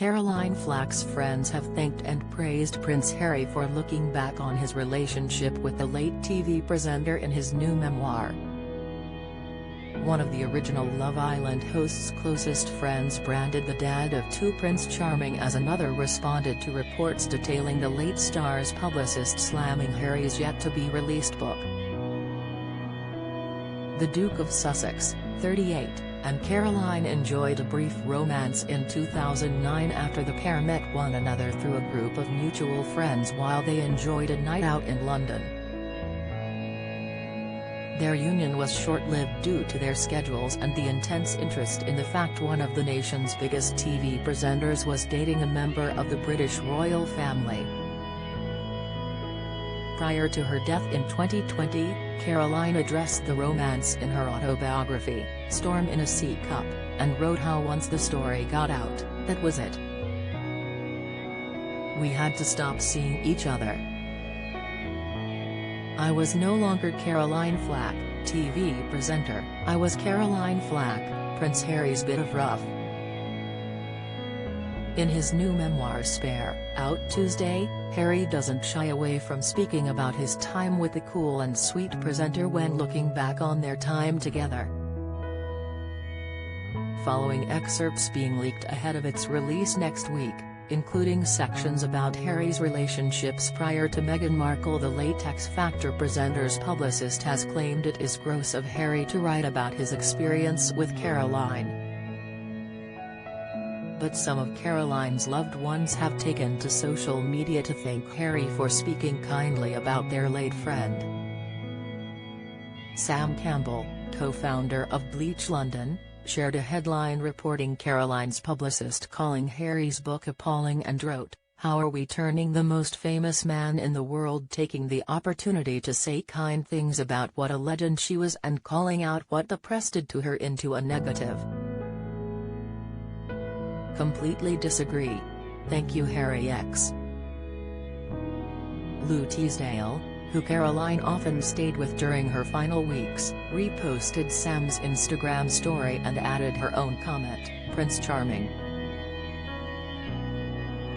Caroline Flack's friends have thanked and praised Prince Harry for looking back on his relationship with the late TV presenter in his new memoir. One of the original Love Island host's closest friends branded the dad of two Prince Charming as another responded to reports detailing the late star's publicist slamming Harry's yet-to-be-released book. The Duke of Sussex, 38, and Caroline enjoyed a brief romance in 2009 after the pair met one another through a group of mutual friends while they enjoyed a night out in London. Their union was short-lived due to their schedules and the intense interest in the fact one of the nation's biggest TV presenters was dating a member of the British royal family. Prior to her death in 2020, Caroline addressed the romance in her autobiography, Storm in a Sea Cup, and wrote how once the story got out, that was it. We had to stop seeing each other. I was no longer Caroline Flack, TV presenter, I was Caroline Flack, Prince Harry's bit of rough. In his new memoir Spare, out Tuesday, Harry doesn't shy away from speaking about his time with the cool and sweet presenter when looking back on their time together. Following excerpts being leaked ahead of its release next week, including sections about Harry's relationships prior to Meghan Markle, the late X Factor presenter's publicist has claimed it is gross of Harry to write about his experience with Caroline. But some of Caroline's loved ones have taken to social media to thank Harry for speaking kindly about their late friend. Sam Campbell, co-founder of Bleach London, shared a headline reporting Caroline's publicist calling Harry's book appalling and wrote, "How are we turning the most famous man in the world taking the opportunity to say kind things about what a legend she was and calling out what the press did to her into a negative? Completely disagree. Thank you Harry X." Lou Teasdale, who Caroline often stayed with during her final weeks, reposted Sam's Instagram story and added her own comment, "Prince Charming."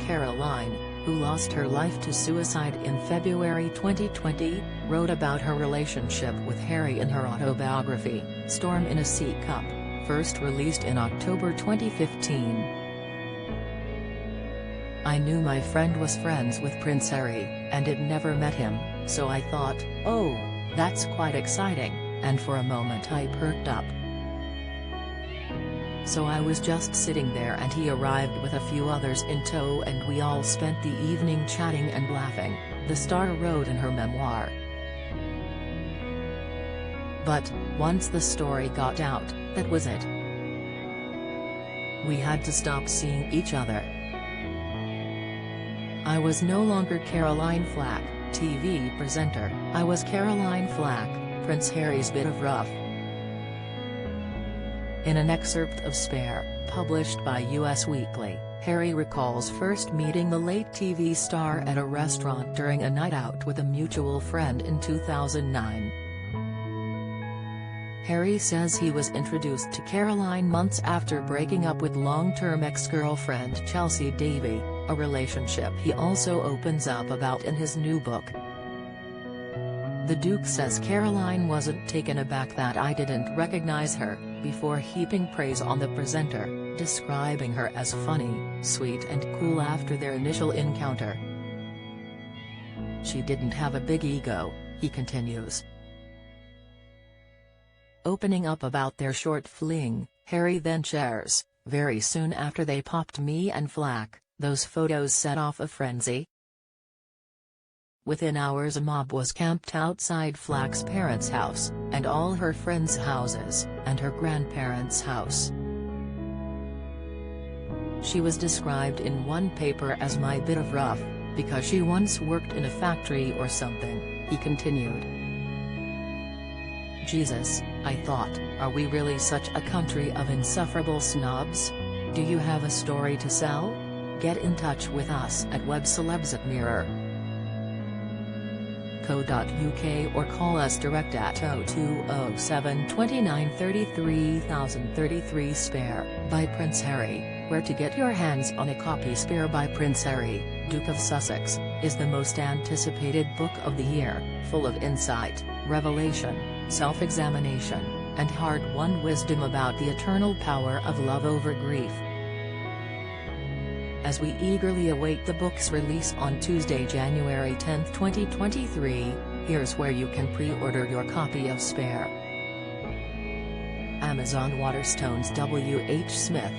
Caroline, who lost her life to suicide in February 2020, wrote about her relationship with Harry in her autobiography, Storm in a Sea Cup, first released in October 2015. "I knew my friend was friends with Prince Harry, and had never met him, so I thought, oh, that's quite exciting, and for a moment I perked up. So I was just sitting there and he arrived with a few others in tow and we all spent the evening chatting and laughing," the star wrote in her memoir. But, once the story got out, that was it. We had to stop seeing each other. I was no longer Caroline Flack, TV presenter, I was Caroline Flack, Prince Harry's bit of rough. In an excerpt of Spare, published by Us Weekly, Harry recalls first meeting the late TV star at a restaurant during a night out with a mutual friend in 2009. Harry says he was introduced to Caroline months after breaking up with long-term ex-girlfriend Chelsea Davy, a relationship he also opens up about in his new book. The Duke says Caroline wasn't taken aback that I didn't recognize her, before heaping praise on the presenter, describing her as funny, sweet and cool after their initial encounter. "She didn't have a big ego," he continues. Opening up about their short fling, Harry then shares, "Very soon after they popped me and Flack, those photos set off a frenzy. Within hours a mob was camped outside Flack's parents' house, and all her friends' houses, and her grandparents' house. She was described in one paper as my bit of rough, because she once worked in a factory or something," he continued. "Jesus, I thought, are we really such a country of insufferable snobs? Do you have a story to sell? Get in touch with us at webcelebs@mirror.co.uk or call us direct at 0207 29 33 033. Spare, by Prince Harry, Where to get your hands on a copy. Spare by Prince Harry, Duke of Sussex, is the most anticipated book of the year, full of insight, revelation, self-examination, and hard-won wisdom about the eternal power of love over grief. As we eagerly await the book's release on Tuesday, January 10, 2023, here's where you can pre-order your copy of Spare. Amazon. Waterstones. W. H. Smith.